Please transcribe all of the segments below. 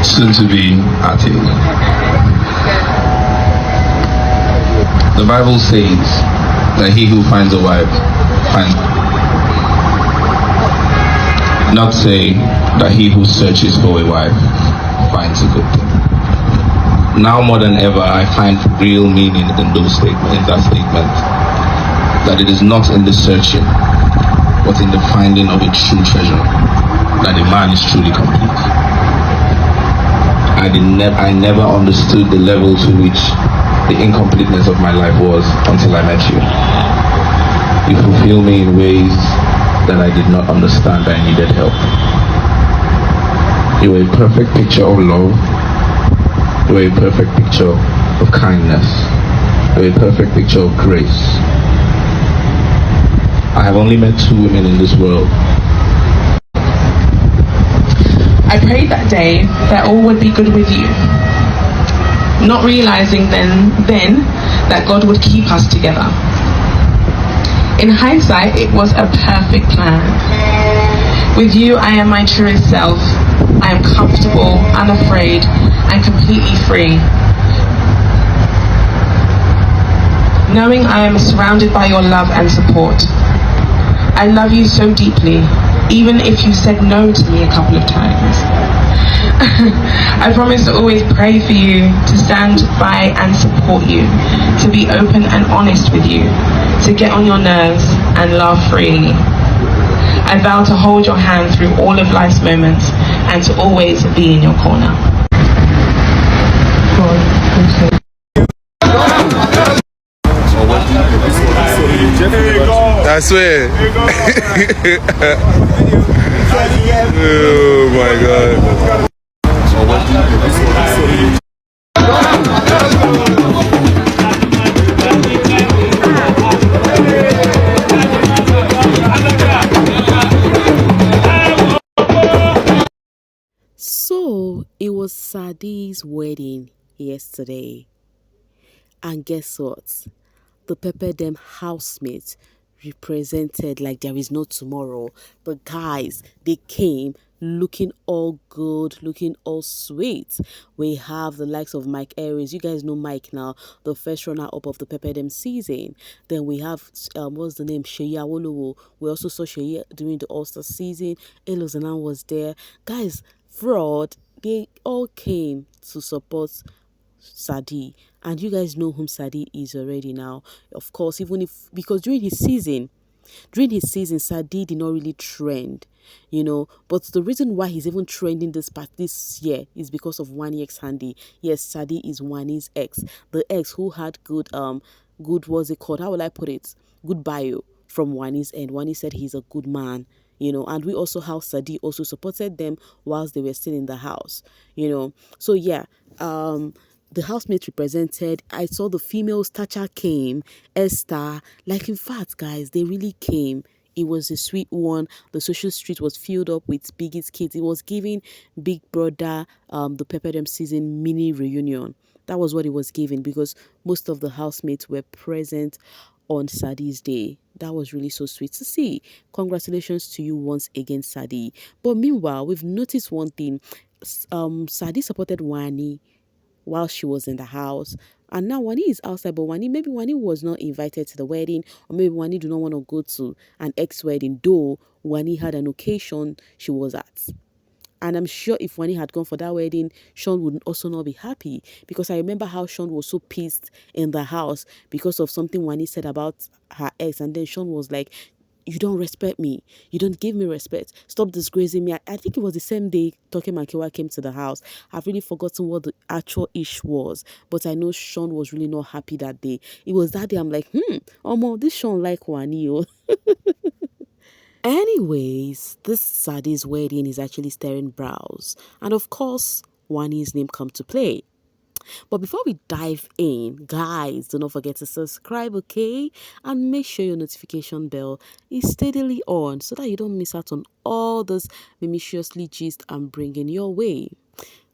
Soon to be Ate. The Bible says that he who finds a wife finds, not say that he who searches for a wife finds a good thing. Now more than ever, I find real meaning in that statement. That it is not in the searching, but in the finding of a true treasure, that a man is truly complete. I never understood the level to which the incompleteness of my life was until I met you. You fulfill me in ways that I did not understand I needed help. You were a perfect picture of love. You were a perfect picture of kindness. You were a perfect picture of grace. I have only met 2 women in this world. I prayed that day that all would be good with you, not realizing then that God would keep us together. In hindsight, it was a perfect plan. With you, I am my truest self. I am comfortable, unafraid, and completely free. Knowing I am surrounded by your love and support. I love you so deeply, even if you said no to me a couple of times. I promise to always pray for you, to stand by and support you, to be open and honest with you, to get on your nerves and laugh freely. I vow to hold your hand through all of life's moments and to always be in your corner. I swear. Oh my God. So it was Sadi's wedding yesterday, and guess what? The Pepperdam housemate represented like there is no tomorrow. The guys, they came looking all good, looking all sweet. We have the likes of Mike Aries. You guys know Mike now, the first runner up of the Pepperdam season. Then we have what's the name, Sheyi Awolowo. We also saw Sheyi during the All-Star season. Elozanan was there. Guys, fraud, they all came to support Sadi, and you guys know whom Sadi is already now. Of course, even if, because during his season, Sadi did not really trend, but the reason why he's even trending this year is because of Wanni'S handy. Yes, Sadi is Wanni'S ex, the ex who had good what's it called? How will I put it? Good bio from Wanni'S end. Wanni said he's a good man. And we also how Sadi also supported them whilst they were still in the house, So yeah, the housemate represented. I saw the females. Tacha came, Esther. Like, in fact, guys, they really came. It was a sweet one. The social street was filled up with Biggie's kids. It was giving Big Brother, the Pepperdam season mini reunion. That was what it was giving, because most of the housemates were present on Sadi's day. That was really so sweet to see. Congratulations to you once again, Sadi. But meanwhile, we've noticed one thing. Sadi supported Wanni while she was in the house, and now Wanni is outside. But maybe Wanni was not invited to the wedding, or maybe Wanni do not want to go to an ex-wedding, though Wanni had an occasion she was at. And I'm sure if Wanni had gone for that wedding, Sean would also not be happy, because I remember how Sean was so pissed in the house because of something Wanni said about her ex, and then Sean was like, you don't respect me. You don't give me respect. Stop disgracing me. I think it was the same day Toke Makiwa came to the house. I've really forgotten what the actual issue was, but I know Sean was really not happy that day. It was that day I'm like, this Sean like Wanni. Anyways, this Sadi's wedding is actually stirring brows. And of course, Wanni's name come to play. But before we dive in, guys, do not forget to subscribe, okay? And make sure your notification bell is steadily on so that you don't miss out on all this mimiciously gist I'm bringing your way.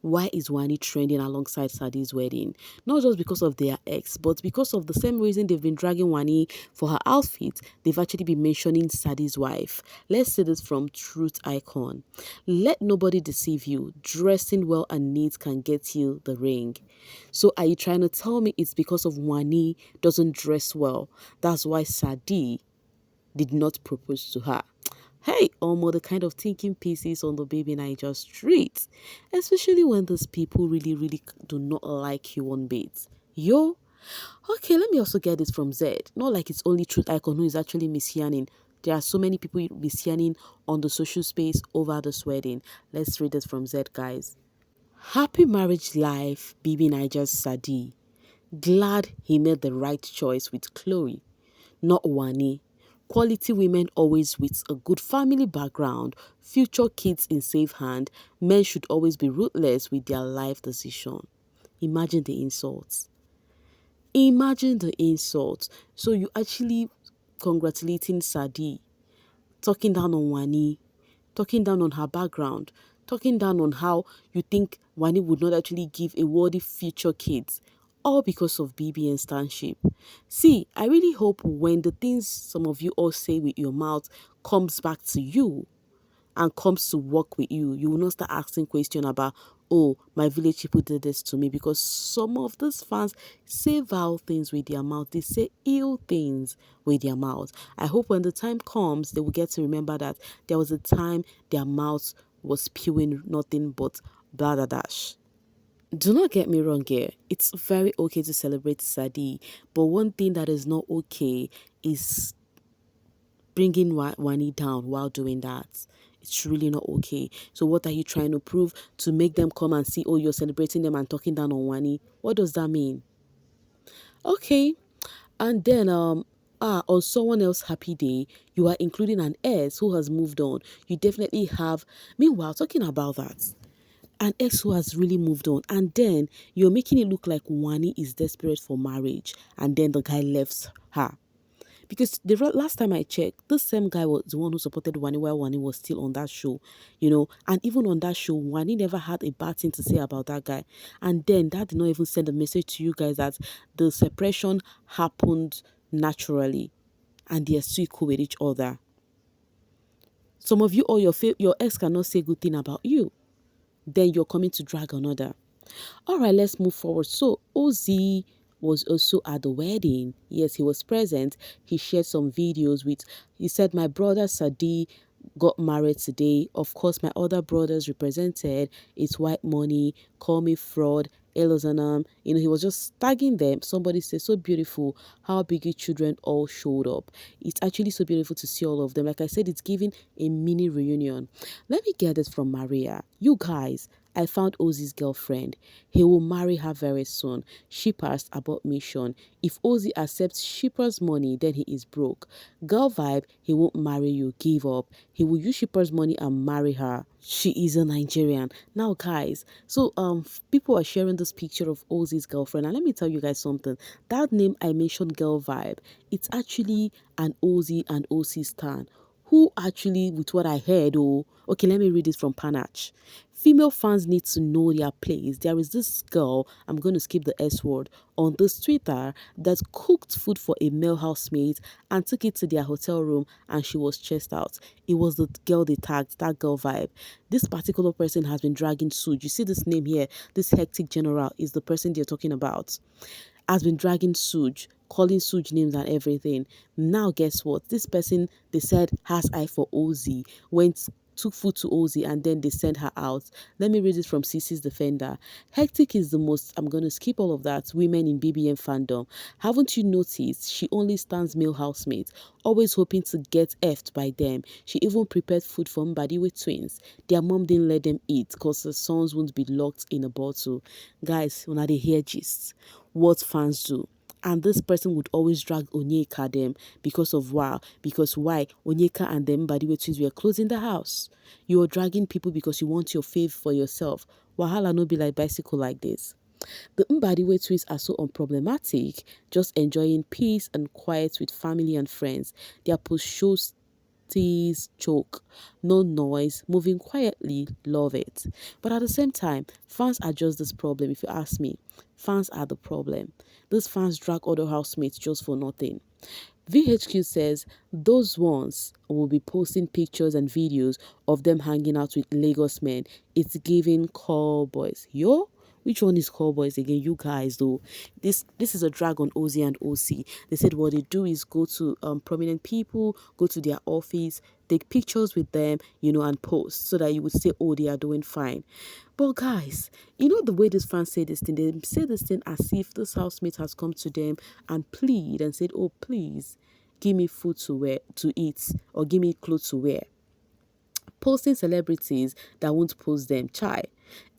Why is Wanni trending alongside Sadi's wedding? Not just because of their ex, but because of the same reason they've been dragging Wanni for her outfit, they've actually been mentioning Sadi's wife. Let's say this from Truth Icon. Let nobody deceive you. Dressing well and neat can get you the ring. So are you trying to tell me it's because of Wanni doesn't dress well? That's why Sadi did not propose to her? Hey, almost the kind of thinking pieces on the BBNaija street, especially when these people really do not like you one bit. Yo, okay, let me also get this from Z. Not like it's only Truth Icon who is actually misyanning. There are so many people misyanning on the social space over this wedding. Let's read this from Z, guys. Happy marriage life, BBNaija's Sadi. Glad he made the right choice with Chloe, not Wanni. Quality women always with a good family background, future kids in safe hand. Men should always be ruthless with their life decision. Imagine the insults. Imagine the insults. So you actually congratulating Sadi, talking down on Wanni, talking down on her background, talking down on how you think Wanni would not actually give a worthy future kids, all because of BBN stanship. See, I really hope when the things some of you all say with your mouth comes back to you and comes to work with you, you will not start asking questions about, oh, my village people did this to me, because some of these fans say vile things with their mouth. They say ill things with their mouth. I hope when the time comes, they will get to remember that there was a time their mouth was spewing nothing but blah dash. Do not get me wrong here. It's very okay to celebrate Sadi, but one thing that is not okay is bringing Wanni down while doing that. It's really not okay. So what are you trying to prove? To make them come and see, oh, you're celebrating them and talking down on Wanni? What does that mean? Okay. And then on someone else's happy day, you are including an ex who has moved on. You definitely have. Meanwhile, talking about that, an ex who has really moved on, and then you're making it look like Wanni is desperate for marriage, and then the guy left her. Because the last time I checked, this same guy was the one who supported Wanni while Wanni was still on that show, and even on that show, Wanni never had a bad thing to say about that guy. And then that did not even send a message to you guys that the separation happened naturally and they are still cool with each other. Some of you or your ex cannot say good thing about you. Then you're coming to drag another. All right, let's move forward. So Ozzy was also at the wedding. Yes, he was present. He shared some videos he said, my brother Sadi got married today. Of course, my other brothers represented. It's white money. Call me fraud. Elozanam. He was just tagging them. Somebody said, so beautiful how Biggie children all showed up. It's actually so beautiful to see all of them. Like I said, it's giving a mini reunion. Let me get this from Maria. You guys, I found Ozzy's girlfriend. He will marry her very soon. Shippers abort mission. If Ozzy accepts shippers money, then he is broke. Girl vibe, he won't marry you. Give up. He will use shippers money and marry her. She is a Nigerian. Now, guys, so people are sharing this picture of Ozzy's girlfriend, and let me tell you guys something. That name I mentioned, Girl Vibe, it's actually an Ozzy and OC stan who actually, with what I heard, okay, let me read this from Panach. Female fans need to know their place. There is this girl, I'm going to skip the S word, on this Twitter that cooked food for a male housemate and took it to their hotel room, and she was chased out. It was the girl they tagged, that Girl Vibe. This particular person has been dragging Suj. You see this name here, this hectic general is the person they're talking about. Has been dragging Suj, calling Suj names and everything. Now guess what? This person, they said, has eye for Ozzy, took food to Ozzy, and then they sent her out. Let me read this from CC's Defender. Hectic is the most, I'm going to skip all of that, women in BBN fandom. Haven't you noticed she only stands male housemates, always hoping to get effed by them. She even prepared food for Mbadi with twins. Their mom didn't let them eat because the sons won't be locked in a bottle. Guys, when they hear gist, what fans do. And this person would always drag Onyeka them because of wow. Because why? Onyeka and them Mbadiwe twins were closing the house. You are dragging people because you want your fave for yourself. Wahala no be like bicycle like this. The Mbadiwe twins are so unproblematic, just enjoying peace and quiet with family and friends. Their post shows tease, choke, no noise, moving quietly, love it. But at the same time, fans are just this problem. If you ask me, fans are the problem. These fans drag other housemates just for nothing. VHQ says those ones will be posting pictures and videos of them hanging out with Lagos men. It's giving call boys. Yo, which one is call boys again? You guys though. This is a drag on OZ and OC. They said what they do is go to prominent people, go to their office, take pictures with them, and post so that you would say, oh, they are doing fine. But guys, the way these fans say this thing, they say this thing as if this housemate has come to them and plead and said, oh, please give me food to eat, or give me clothes to wear. Posting celebrities that won't post them, chai.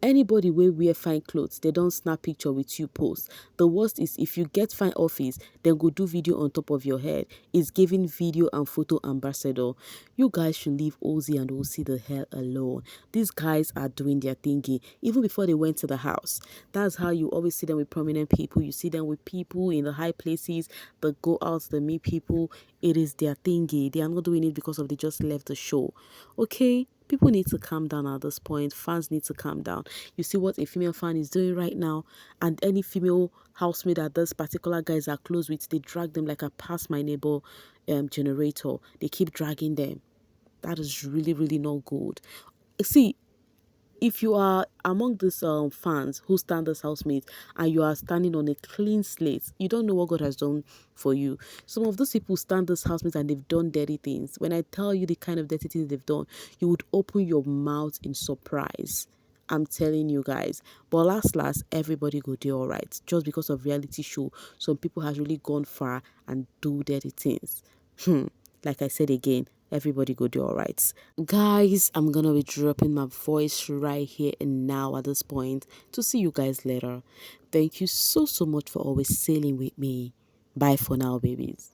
Anybody wey wear fine clothes, they don't snap picture with you post. The worst is if you get fine office, then go do video on top of your head. It's giving video and photo ambassador. You guys should leave Ozzy and OC the hell alone. These guys are doing their thingy even before they went to the house. That's how you always see them with prominent people. You see them with people in the high places that go out, they meet people. It is their thingy. They are not doing it because of they just left the show. Okay? People need to calm down at this point. Fans need to calm down. You see what a female fan is doing right now, and any female housemate that those particular guys are close with, they drag them like a pass my neighbor generator. They keep dragging them. That is really, really not good. See, if you are among these fans who stand as housemates and you are standing on a clean slate, you don't know what God has done for you. Some of those people stand as housemates and they've done dirty things. When I tell you the kind of dirty things they've done, you would open your mouth in surprise. I'm telling you guys. But last, everybody go do all right. Just because of reality show, some people has really gone far and do dirty things. Like I said again, everybody go do all right. Guys, I'm gonna be dropping my voice right here and now at this point to see you guys later. Thank you so much for always sailing with me. Bye for now, babies.